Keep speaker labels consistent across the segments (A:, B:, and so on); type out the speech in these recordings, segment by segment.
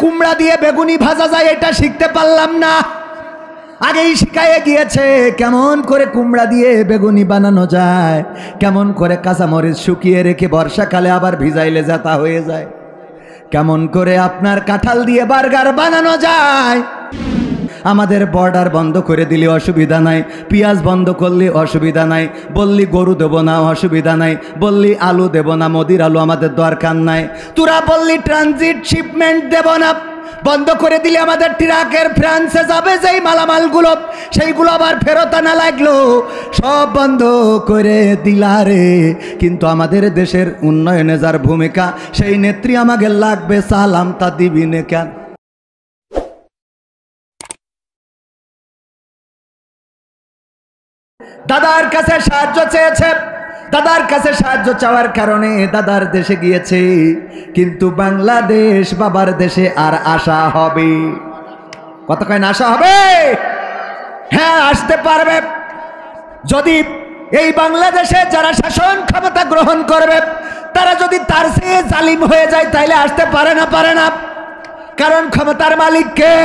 A: কুমড়া দিয়ে বেগুনি ভাজা যায় এটা শিখতে পারলাম না। আগেই শিখাইয়ে গিয়েছে কেমন করে কুমড়া দিয়ে বেগুনি বানানো যায়, কেমন করে কাঁচামরিচ শুকিয়ে রেখে বর্ষাকালে আবার ভিজাইলে যাতা হয়ে যায়, কেমন করে আপনার কাঁঠাল দিয়ে বার্গার বানানো যায়। আমাদের বর্ডার বন্ধ করে দিলে অসুবিধা নাই, পেঁয়াজ বন্ধ করলে অসুবিধা নাই, বললি গরু দেবো না অসুবিধা নাই, বললি আলু দেব না, মোদির আলু আমাদের দরকার নাই, তোরা বললি ট্রানজিট শিপমেন্ট দেব না, বন্ধ করে দিলে আমাদের ট্রাকের ফ্রান্সে যাবে যেই মালামালগুলো সেইগুলো আবার ফেরত আনা লাগলো, সব বন্ধ করে দিলা রে। কিন্তু আমাদের দেশের উন্নয়নে যার ভূমিকা সেই নেত্রী আমাকে লাগবে, সালাম তা দিবি না কেন? দাদার কাছে সাহায্য চেয়েছে, দাদার কাছে সাহায্য চাওয়ার কারণে দাদার দেশে গিয়েছে, কিন্তু বাংলাদেশ বাবার দেশে আর আসা হবে? কত কয়েন আসা হবে? হ্যাঁ আসতে পারবে, যদি এই বাংলাদেশে যারা শাসন ক্ষমতা গ্রহণ করবে তারা যদি তার চেয়ে জালিম হয়ে যায় তাইলে আসতে পারে না? পারে না। কারণ ক্ষমতার মালিক কে?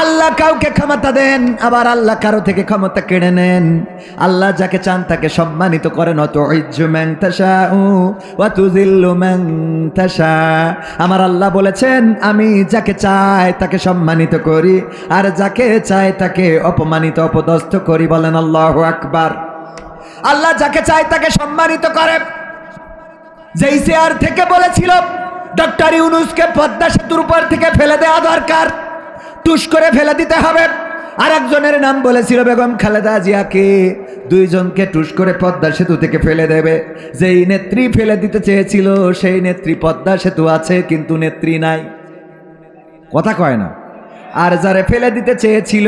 A: আল্লাহ কাউকে ক্ষমতা দেন, আবার আল্লাহ কারো থেকে ক্ষমতা কেড়ে নেন। আল্লাহ যাকে চান তাকে সম্মানিত করেন। তুইজ্জু মান তাশাউ ওয়া তুযিল্লু মান তাশা। আমার আল্লাহ বলেছেন আমি যাকে চাই তাকে সম্মানিত করি, আর যাকে চাই তাকে অপমানিত অপদস্থ করি। বলেন আল্লাহু আকবার। আল্লাহ যাকে চাই তাকে সম্মানিত করে। যেই চেয়ার থেকে বলেছিল ডক্টর ইউনূসকে পদ্মা সেতুর উপর থেকে ফেলে দেওয়া দরকার, টুস করে ফেলে দিতে হবে, আর একজনের নাম বলেছিল বেগম খালেদা জিয়াকে, দুইজনকে টুস করে পদ্মা সেতু থেকে ফেলে দেবে। যেই নেত্রী ফেলে দিতে চেয়েছিল সেই নেত্রী পদ্মা সেতু আছে কিন্তু নেত্রী নাই, কথা কয় না। আর যারে ফেলে দিতে চেয়েছিল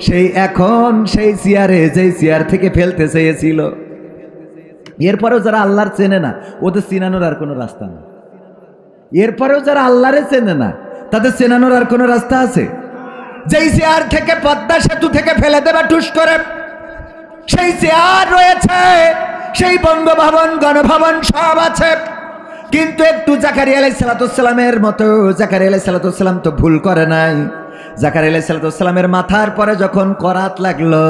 A: সেই এখন সেই চেয়ারে, যেই চেয়ার থেকে ফেলতে চেয়েছিল। এরপরেও যারা আল্লাহর চেনে না ওদের চিনানোর আর কোনো রাস্তা নেই। এরপরেও যারা আল্লাহরে চেনে না তাদের চেনানোর আর কোনো রাস্তা আছে? যেই চেয়ার থেকে পদ্মা সেতু থেকে ফেলে দেবে টুস করে, সেই চেয়ার রয়েছে, সেই বঙ্গভবন গণভবন সব আছে, কিন্তু একটু জাকারিয়া আলাইহিস সালামের মতো, জাকারিয়া আলাইহিস সালাম তো ভুল করে নাই। জাকারিয়া আলাইহিস সালামের মাথার পরে যখন করাত লাগলো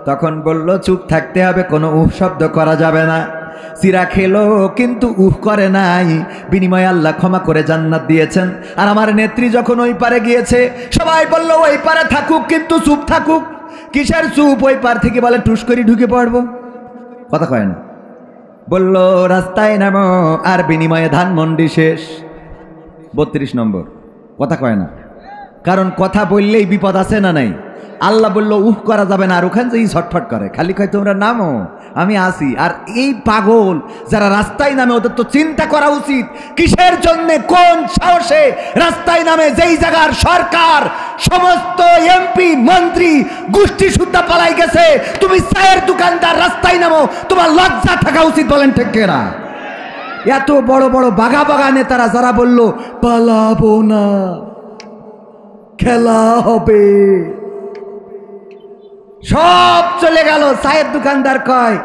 A: তখন বলল চুপ থাকতে হবে, কোনো উহ শব্দ করা যাবে না। চিরা খেলো কিন্তু উহ করে নাই, বিনিময়ে আল্লাহ ক্ষমা করে জান্নাত দিয়েছেন। আর আমার নেত্রী যখন ওই পারে গিয়েছে সবাই বলল ওই পারে থাকুক কিন্তু চুপ থাকুক। কিসের চুপ? ওই পার থেকে বলে টুস করে ঢুকে পড়বো, কথা কয় না। বলল রাস্তায় নামো, আর বিনিময়ে ধানমন্ডি শেষ। 32 নম্বর, কথা কয় না। কারণ কথা বললেই বিপদ আছে না নাই? আল্লাহ বলল উহ করা যাবে না, আর ওখান থেকে ছটফট করে, খালি কয় তোমরা নামো আমি আসি। আর এই পাগল যারা রাস্তায় নামে ওদের তো চিন্তা করা উচিত কিসের জন্য, কোন সাহসে রাস্তায় নামে, যেই জায়গার সরকার সমস্ত এমপি মন্ত্রী গোষ্ঠী সুদ্ধা পালাই গেছে। তুমি চায়ের দোকানদার রাস্তায় নামো, তোমার লজ্জা থাকা উচিত। বলেন ঠিক কিনা? এত বড় বড় বাঘা বাঘা নেতারা যারা বলল পালাবো না, খেলা হবে, সব চলে গেল। চায়ের দোকানদার কয়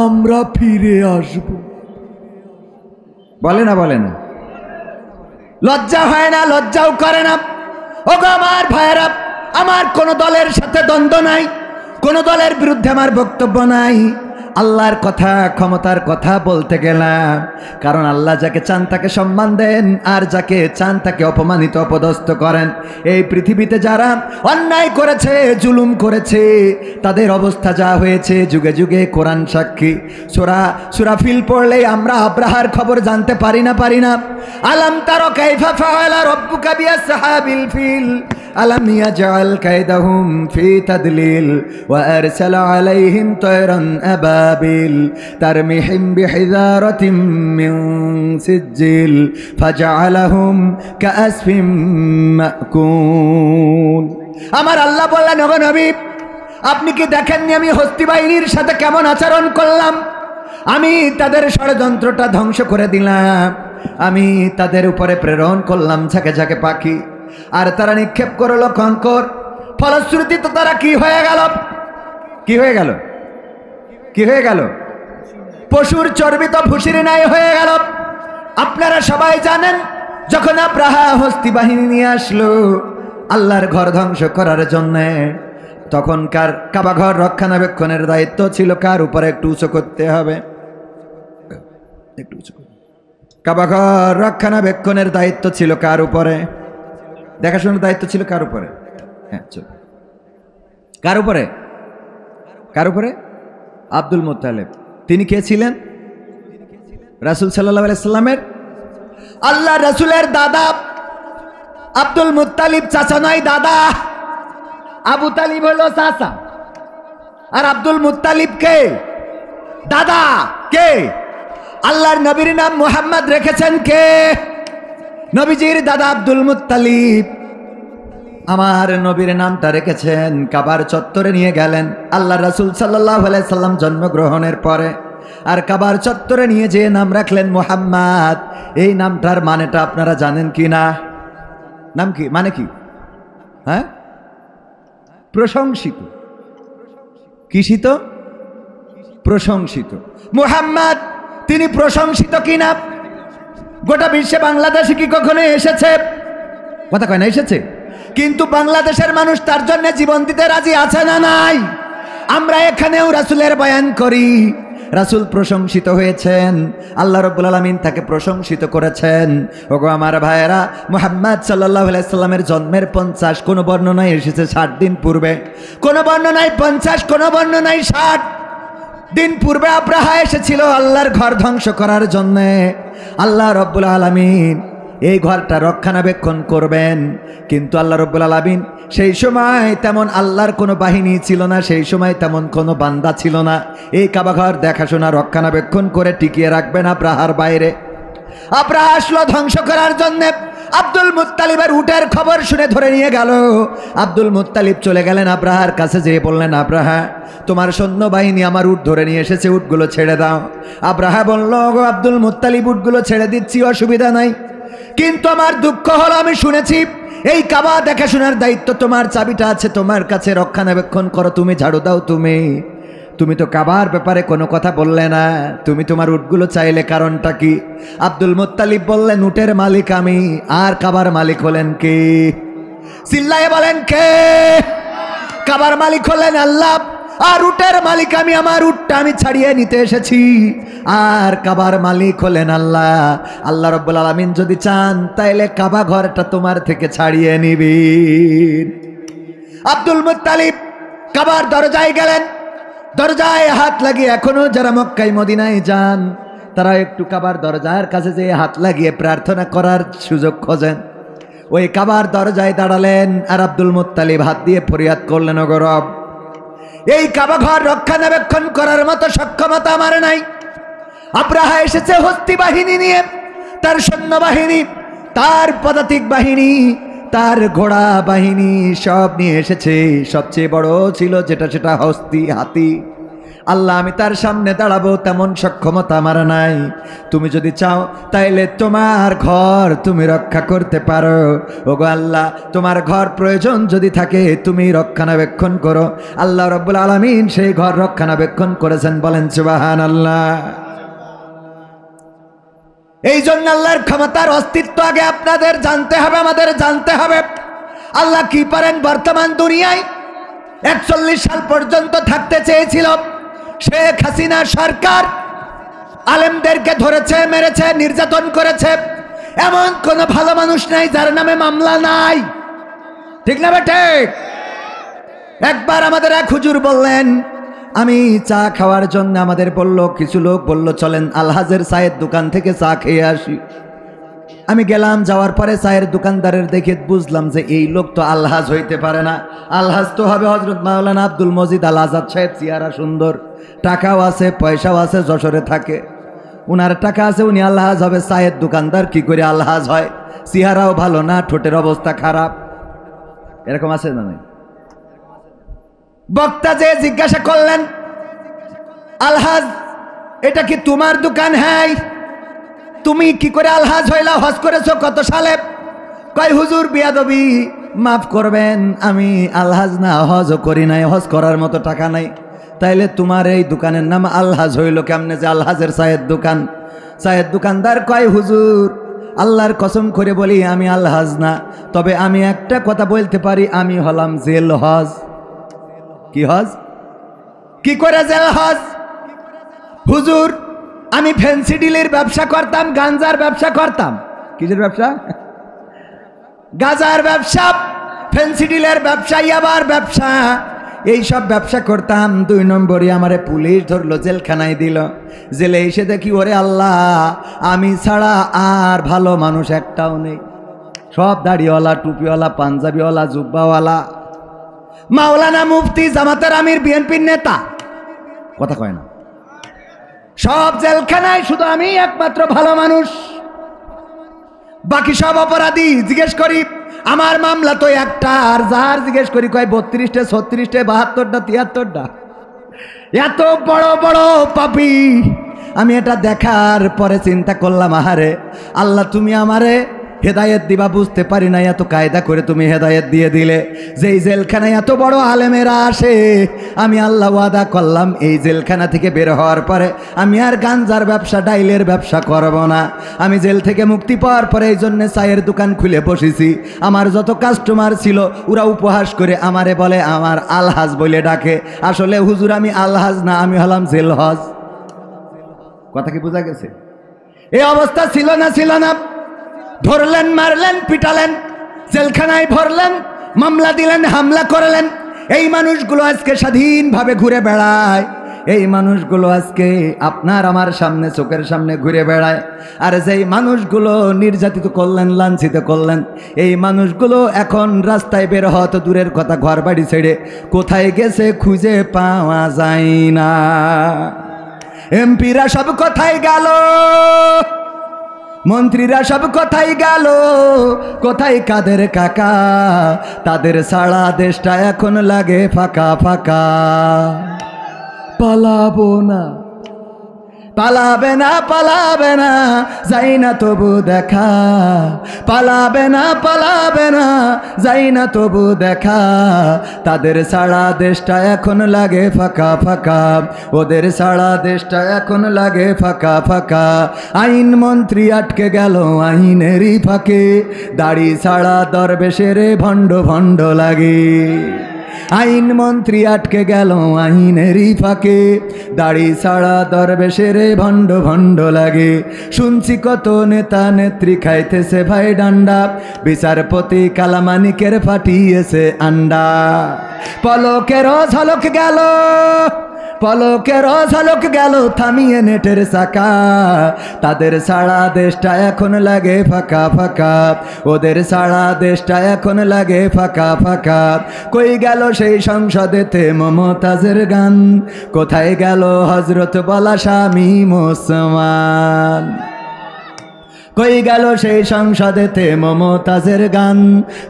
A: আমরা ফিরে আসব। বলে না? বলে না? লজ্জা হয় না? লজ্জাও করে না? ওগো আমার ভাইয়েরা, আমার কোন দলের সাথে দ্বন্দ্ব নাই, কোন দলের বিরুদ্ধে আমার বক্তব্য নাই। আল্লাহর কথা, ক্ষমতার কথা বলতে গেলাম, কারণ আল্লাহ যাকে চান তাকে সম্মান দেন, আর যাকে চান তাকে অপমানিত অপদস্থ করেন। এই পৃথিবীতে যারা অন্যায় করেছে, জুলুম করেছে, তাদের অবস্থা যা হয়েছে যুগে যুগে কোরআন সাক্ষী। সূরা ফিল পড়লেই আমরা আব্রাহার খবর জানতে পারি না? পারি না? আলাম তারা কাইফা ফাআলা রাব্বুকা বিআসহাবিল ফিল আলাম ইয়াজআল কায়দাহুম ফি তাদলিল ওয়া আরসালা আলাইহিম তায়রান আবাবিল তারমিহিম বিহিজারাতিম মিন সিজ্জিল ফাজআলাহুম কাআসফিম মাকুল। আমার আল্লাহ বললেন ওগো নবী, আপনি কি দেখেননি আমি হস্তি বাহিনীর সাথে কেমন আচরণ করলাম? আমি তাদের ষড়যন্ত্রটা ধ্বংস করে দিলাম, আমি তাদের উপরে প্রেরণ করলাম ঝাঁকে ঝাঁকে পাখি, আর তারা নিক্ষেপ করলো কঙ্কর। ফলশ্রুতিতে তারা কি হয়ে গেল? কি হয়ে গেল? কি হয়ে গেল? পশুর চর্বিত ভুসির ন্যায় হয়ে গেল। আপনারা সবাই জানেন যখন আব্রাহা হস্তি বাহিনী নিয়ে আসলো আল্লাহর ঘর ধ্বংস করার জন্যে, তখনকার কাবা ঘর রক্ষণাবেক্ষণের দায়িত্ব ছিল কার উপরে? একটু উঁচু করতে হবে, একটু উঁচু। কাবা ঘর রক্ষণাবেক্ষণের দায়িত্ব ছিল কার উপরে? দেখাশোনার দায়িত্ব ছিল কার উপরে? হ্যাঁ, চল। কার উপরে? কার উপরে? Abdul Muttalib. তিনি কে ছিলেন? রাসূল সাল্লাল্লাহু আলাইহি সাল্লামের, আল্লাহ রাসূলের দাদা আব্দুল মুত্তালিব। চাচা নয়, দাদা। আবু তালিব হলো চাচা, আর আব্দুল মুত্তালিব কে? দাদা। কে? আল্লাহর নবীর নাম মুহাম্মদ রেখেছেন কে? নবীজির দাদা আব্দুল মুত্তালিব। আমার নবীর নামটা রেখেছেন, কাবার চত্বরে নিয়ে গেলেন আল্লাহ রাসূল সাল্লাল্লাহু আলাইহি সাল্লাম জন্মগ্রহণের পরে, আর কাবার চত্বরে নিয়ে যে নাম রাখলেন মুহাম্মদ। এই নামটার মানেটা আপনারা জানেন কি না? নাম কি? মানে কি? হ্যাঁ, প্রশংসিত। কিসিত? প্রশংসিত। মুহাম্মদ তিনি প্রশংসিত কিনা? গোটা বিশ্বে বাংলাদেশে কি কখনো এসেছে? কথা কয় না, এসেছে। কিন্তু বাংলাদেশের মানুষ তার জন্য জীবন দিতে রাজি আছে না নাই? আমরা এখানেও রাসূলের বয়ান করি। রাসূল প্রশংসিত হয়েছেন, আল্লাহ রাব্বুল আলামিন তাকে প্রশংসিত করেছেন। ওগো আমার ভাইয়েরা, মুহাম্মদ সাল্লাল্লাহু আলাইহি সাল্লামের জন্মের 50 কোন বর্ণনায় এসেছে 60 দিন পূর্বে, কোন বর্ণনায় 50, কোন বর্ণনায় 60 দিন পূর্বে আব্রাহা এসেছিল আল্লাহর ঘর ধ্বংস করার জন্য। আল্লাহ রাব্বুল আলামিন এই ঘরটা রক্ষণাবেক্ষণ করবেন, কিন্তু আল্লাহ রাব্বুল আলামিন সেই সময় তেমন আল্লাহর কোনো বাহিনী ছিল না, সেই সময় তেমন কোনো বান্দা ছিল না এই কাবা ঘর দেখাশোনা রক্ষণাবেক্ষণ করে টিকিয়ে রাখবেন আব্রাহার বাইরে। আব্রাহা আসলো ধ্বংস করার জন্য। আব্দুল মুত্তালিবের উটের খবর শুনে ধরে নিয়ে গেল। আব্দুল মুত্তালিব চলে গেলেন আব্রাহার কাছে, যেয়ে বললেন, আব্রাহা তোমার সৈন্যবাহিনী আমার উট ধরে নিয়ে এসেছে, উটগুলো ছেড়ে দাও। আব্রাহা বলল, গো আব্দুল মুত্তালিব, উটগুলো ছেড়ে দিচ্ছি, অসুবিধা নাই, কিন্তু আমার দুঃখ হলো আমি শুনেছি এই কাবা দেখাশোনার দায়িত্ব তোমার, চাবিটা আছে তোমার কাছে, রক্ষণাবেক্ষণ করো, তুমি ঝাড়ু দাও। তুমি তো কাবার ব্যাপারে কোনো কথা বললে না, তুমি তোমার উটগুলো চাইলে, কারণটা কি? আব্দুল মুত্তালিব বললেন, উটের মালিক আমি, আর কাবার মালিক হলেন কে? চিল্লায়ে বলেন কে? কাবার মালিক হলেন আল্লাহ, আর উটের মালিক আমি। আমার উটটা আমি ছাড়িয়ে নিতে এসেছি, আর কাবার মালিক হলেন আল্লাহ। আল্লাহ রাব্বুল আলামিন যদি চান তাইলে কাবা ঘরটা তোমার থেকে ছাড়িয়ে নিবেন। আব্দুল মুত্তালিব কাবার দরজায় গেলেন, দরজায় হাত লাগিয়ে, এখনো যারা মক্কায় মদিনায় যান তারা একটু কাবার দরজার কাছে যেয়ে হাত লাগিয়ে প্রার্থনা করার সুযোগ খোঁজেন। ওই কাবার দরজায় দাঁড়ালেন, আর আব্দুল মুত্তালিব হাত দিয়ে ফরিয়াদ করলেন, ওগো রব, এই কাবা ঘর রক্ষণাবেক্ষণ করার মতো সক্ষমতা আমার নাই। আব্রাহা এসেছে হস্তি বাহিনী নিয়ে, তার সৈন্যবাহিনী, তার পদাতিক বাহিনী, তার ঘোড়া বাহিনী সব নিয়ে এসেছে। সবচেয়ে বড় ছিল যেটা, সেটা হস্তি, হাতি। আল্লাহ, আমি তার সামনে দাঁড়াবো তেমন সক্ষমতা আমার নাই। তুমি যদি চাও তাইলে তোমার ঘর তুমি রক্ষা করতে পারো। ওগো আল্লাহ, তোমার ঘর প্রয়োজন যদি থাকে তুমি রক্ষণাবেক্ষণ করো। আল্লাহ রাব্বুল আলামিন সেই ঘর রক্ষণাবেক্ষণ করেছেন, বলেন সুবহানাল্লাহ। এই জন্য আল্লাহর ক্ষমতার অস্তিত্ব আগে আপনাদের জানতে হবে, আমাদের জানতে হবে। আল্লাহ কি পারেন। বর্তমান দুনিয়ায় 41 সাল পর্যন্ত থাকতে চেয়েছিল শেখ হাসিনা সরকার, আলেমদেরকে ধরেছে, মেরেছে, নির্যাতন করেছে। এমন কোন ভালো মানুষ নাই যার নামে মামলা নাই, ঠিক না বেটে? একবার আমাদের এক হুজুর বললেন, আমি চা খাওয়ার জন্য, আমাদের বলল, কিছু লোক বলল চলেন আলহাজের চায়ের দোকান থেকে চা খেয়ে আসি। আমি গেলাম, যাওয়ার পরে চায়ের দোকানদারের দেখে বুঝলাম যে এই লোক তো আলহাজ হইতে পারে না। আলহাজ তো হবে হযরত মাওলানা আব্দুল মজিদ আল আজাদ সাহেব। চেহারা সুন্দর, টাকাও আছে, পয়সাও আছে, যশোরে থাকে, উনার টাকা আছে, উনি আলহাজ হবে। চায়ের দোকানদার কি করে আলহাজ হয়? চেহারাও ভালো না, ঠোঁটের অবস্থা খারাপ। এরকম আছে না? বক্তা যে জিজ্ঞাসা করলেন, আলহাজ এটা কি তোমার দোকান? হ্যাঁ। তুমি কি করে আলহাজ হইলা? হজ করেছো কত সালে? কয় হুজুর বিয়াদবি, মাফ করবেন, আমি আলহাজ না, হজও করি নাই, হজ করার মতো টাকা নাই। তাইলে তোমার এই দোকানের নাম আলহাজ হইল কেমনে? যে আলহাজের চায়ের দোকান। চায়ের দোকানদার কয়, হুজুর আল্লাহর কসম করে বলি আমি আলহাজ না, তবে আমি একটা কথা বলতে পারি, আমি হলাম জেল হজ। কি হজ? কি করে জেল হজ? হুজুর আমি ফ্যান্সি ডিলের ব্যবসা করতাম, গাঞ্জার ব্যবসা করতাম। কিসের ব্যবসা? গাঁজার ব্যবসা, ফ্যান্সি ডিলের ব্যবসা, ইয়াবার ব্যবসা, এইসব ব্যবসা করতাম। 2 নম্বরে আমারে পুলিশ ধরলো, জেলখানায় দিল। জেলে এসে দেখি ওরে আল্লাহ, আমি ছাড়া আর ভালো মানুষ একটাও নেই। সব দাড়িওয়ালা, টুপিওয়ালা, পাঞ্জাবিওয়ালা, জুব্বাওয়ালা, মাওলানা মুফতি, জামাতের আমির, বিএনপির নেতা, কথা কয় না, সব জেলখানায়, শুধু আমি একমাত্র ভালো মানুষ, বাকি সব অপরাধী। জিজ্ঞেস করি আমার মামলা তো একটা, আর যার জিজ্ঞেস করি কয় 32টা, 36টা, 72টা, 73টা। এত বড় বড় পাপী। আমি এটা দেখার পরে চিন্তা করলাম, আহারে আল্লাহ তুমি আমারে হেদায়েত দিবা বুঝতে পারি না, এত কায়দা করে তুমি হেদায়েত দিয়ে দিলে। যেই জেলখানায় এত বড় আলেমেরা আসে, আমি আল্লাহ ওয়াদা করলাম এই জেলখানা থেকে বের হওয়ার পরে আমি আর গাঞ্জার ব্যবসা, ডাইলের ব্যবসা করব না। আমি জেল থেকে মুক্তি পাওয়ার পরে এই জন্য চায়ের দোকান খুলে বসেছি। আমার যত কাস্টমার ছিল ওরা উপহাস করে আমারে বলে আমার আলহাজ বলে ডাকে। আসলে হুজুর আমি আলহাজ না, আমি হলাম জেল হজ। কথা কি বোঝা গেছে? এই অবস্থা ছিল না, ছিল না। ধরলেন, মারলেন, পিটালেন, জেলখানায় ভরলেন, মামলা দিলেন, হামলা করলেন। এই মানুষগুলো আজকে স্বাধীনভাবে ঘুরে বেড়ায়। এই মানুষগুলো আজকে আপনার আমার সামনে, চোখের সামনে ঘুরে বেড়ায়। আর যেই মানুষগুলো নির্যাতিত করলেন, লাঞ্ছিত করলেন, এই মানুষগুলো এখন রাস্তায় বের হওয়া তো দূরের কথা, ঘর বাড়ি ছেড়ে কোথায় গেছে খুঁজে পাওয়া যায় না। এমপিরা সব কোথায় গেল, মন্ত্রীরা সব কোথায় গেল, কোথায় কাদের কাকা? তাদের সারা দেশটা এখন লাগে ফাঁকা ফাঁকা। পালাবো না, পালাবে না, পালাবে না, যাই না তবু দেখা। পালাবে না, পালাবে না, যাই না তবু দেখা। তাদের সারা দেশটা এখন লাগে ফাঁকা ফাঁকা, ওদের সারা দেশটা এখন লাগে ফাঁকা ফাঁকা। আইন মন্ত্রী আটকে গেল আইনেরই ফাঁকে, দাড়ি ছাড়া দরবেশের ভণ্ড ভণ্ড লাগে। আইন মন্ত্রী আটকে গেল আইনেরই ফাঁকে, দাড়ি ছাড়া দরবেশের ভণ্ড ভণ্ড লাগে। শুনছি কত নেতা নেত্রী খাইতেছে ভাই ডান্ডা, বিচারপতি কালামানিকের ফাটিয়েছে আন্ডা। পলকের ঝলক গেল, পলকের ঝলক গেল থামিয়ে নেটের চাকা। তাদের সারা দেশটা এখন লাগে ফাঁকা ফাঁকা, ওদের সারা দেশটা এখন লাগে ফাঁকা ফাঁকা। কই গেল সেই সংসদেতে মমতাজের গান, কোথায় গেল হজরত বলা স্বামী মুসলমান? কই গেল সেই সংসদেতে মমতাজের গান,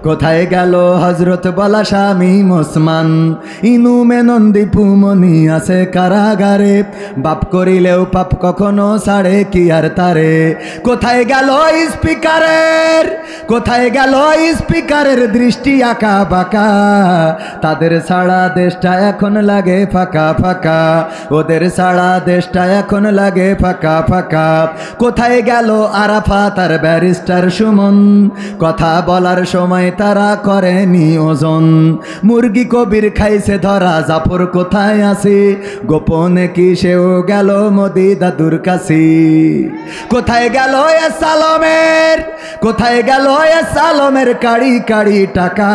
A: কোথায় গেল হজরত বলা স্বামী মুসলমান? ইনু মেনন দীপুমণি আছে কারাগারে, বাপ করিলেও পাপ কখনো ছাড়ে কি আর তারে? কোথায় গেল স্পিকারের, কোথায় গেল স্পিকারের দৃষ্টি আঁকা বাঁকা? তাদের সারা দেশটা এখন লাগে ফাঁকা ফাঁকা, ওদের সারা দেশটা এখন লাগে ফাঁকা ফাঁকা। কোথায় গেল আরাফা তার ব্যারিস্টার সুমন, কথা বলার সময় তারা করেনি ওজন? মুরগি কবির খাইছে ধরা, জাফর কোথায় আছে? গোপনে কি সেও গেল মোদি দাদুর কাছে? কোথায় গেল এ সালমের, কোথায় গেল এ সালমের কাড়ি কাড়ি টাকা?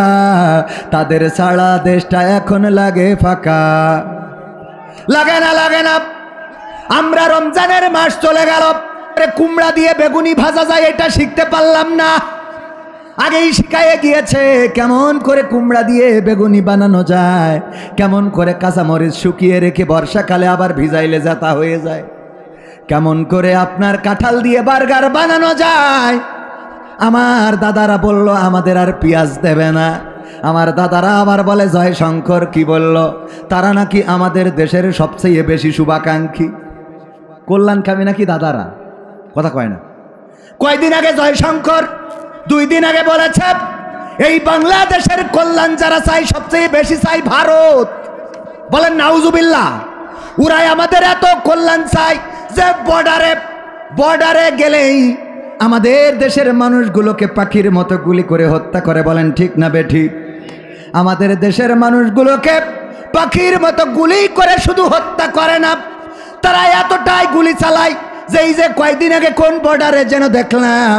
A: তাদের সারা দেশটা এখন লাগে ফাঁকা। লাগে না, লাগে না। আমরা রমজানের মাস চলে গেল, কুমড়া দিয়ে বেগুনি ভাজা যায় এটা শিখতে পারলাম না। আগেই শিখাইয়ে গিয়েছে কেমন করে কুমড়া দিয়ে বেগুনি বানানো যায়, কেমন করে কাঁচামরিচ শুকিয়ে রেখে বর্ষাকালে আবার ভিজাইলে যাতা হয়ে যায়, কেমন করে আপনার কাঁঠাল দিয়ে বার্গার বানানো যায়। আমার দাদারা বলল আমাদের আর পেঁয়াজ দেবে না। আমার দাদারা আবার বলে জয় শঙ্কর কি বলল, তারা নাকি আমাদের দেশের সবচেয়ে বেশি শুভাকাঙ্ক্ষী, কল্যাণকামী নাকি দাদারা, কথা কয় না। কয়দিন আগে জয়শঙ্কর 2 দিন আগে বলেছে এই বাংলাদেশের কল্যাণ যারা চাই সবচেয়ে বেশি চাই ভারত। বলেন নাউজুবিল্লাহ। ওরাই আমাদের এত কল্যাণ চাই যে বর্ডারে গেলেই আমাদের দেশের মানুষগুলোকে পাখির মতো গুলি করে হত্যা করে, বলেন ঠিক না বেঠিক? আমাদের দেশের মানুষগুলোকে পাখির মতো গুলি করে শুধু হত্যা করে না, তারা এতটাই গুলি চালায় যে এই যে কয়েকদিন আগে কোন বর্ডারে যেন দেখলাম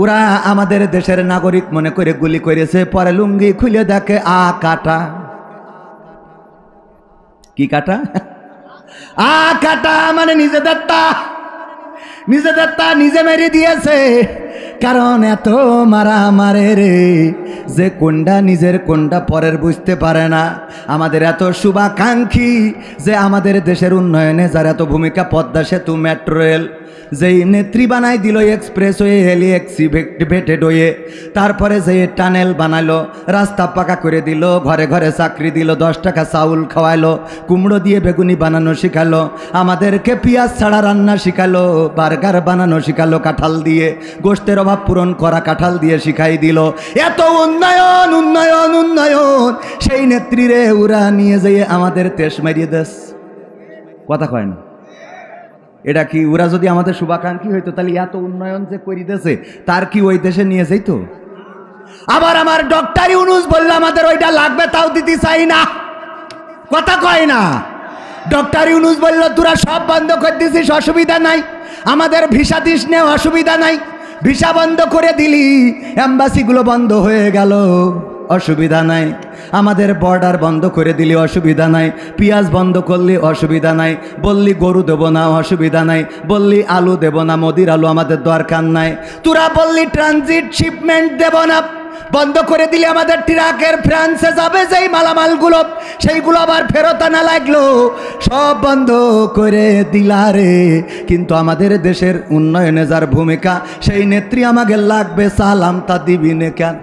A: ওরা আমাদের দেশের নাগরিক মনে করে গুলি করেছে, পরে লুঙ্গি খুলে দেখে কাটা। কি কাটা? কাটা মানে নিজেদের তা নিজে মেরে দিয়েছে। কারণ এত মারা মারে রে যে কোনটা নিজের কোনটা পরের বুঝতে পারে না। আমাদের এত শুভাকাঙ্ক্ষী যে আমাদের দেশের উন্নয়নে যার এত ভূমিকা, পদ্মা সেতু, মেট্রো রেল, যেই নেত্রী বানাই দিল এক্সপ্রেসওয়ে, এলিভেটেড হয়ে, তারপরে যে টানেল বানালো, রাস্তা পাকা করে দিল, ঘরে ঘরে চাকরি দিল, 10 টাকা চাউল খাওয়াইলো, কুমড়ো দিয়ে বেগুনি বানানো শিখালো, আমাদেরকে পেঁয়াজ ছাড়া রান্না শিখালো, বার্গার বানানো শিখালো কাঁঠাল দিয়ে, গোশতের অভাব পূরণ করা কাঁঠাল দিয়ে শিখাই দিল। এত উন্নয়ন উন্নয়ন উন্নয়ন, সেই নেত্রীরে ওরা নিয়ে যেয়ে আমাদের তেজ মারিয়ে দেশ। কথা কয় না? এটা কি ওরা যদি আমাদের শুভাকাঙ্ক্ষী হইতো তাহলে এত উন্নয়ন যে করিতেছে তার কি ওই দেশে নিয়ে যাইতো? আবার আমার ডক্টর ইউনূস বলল আমাদের ওইটা লাগবে, তাও দিতে চাই না। কথা কয় না? ডক্টর ইউনূস বলল তোরা সব বন্ধ করে দিছিস, অসুবিধা নাই, আমাদের ভিসা দিস নে, অসুবিধা নাই। ভিসা বন্ধ করে দিলি, এম্বাসিগুলো বন্ধ হয়ে গেল, অসুবিধা নাই। আমাদের বর্ডার বন্ধ করে দিলি, অসুবিধা নাই। পেঁয়াজ বন্ধ করলি, অসুবিধা নাই। বললি গরু দেবো না, অসুবিধা নাই। বললি আলু দেব না, মোদির আলু আমাদের দরকার নাই। তোরা বললি ট্রানজিট শিপমেন্ট দেব না, বন্ধ করে দিলে আমাদের ট্রাকের ফ্রান্সে যাবে যেই মালামালগুলো, সেইগুলো আবার ফেরত আনা লাগলো, সব বন্ধ করে দিলা রে। কিন্তু আমাদের দেশের উন্নয়নে যার ভূমিকা, সেই নেত্রী আমাকে লাগবে, সালাম তা দিবি না কেন?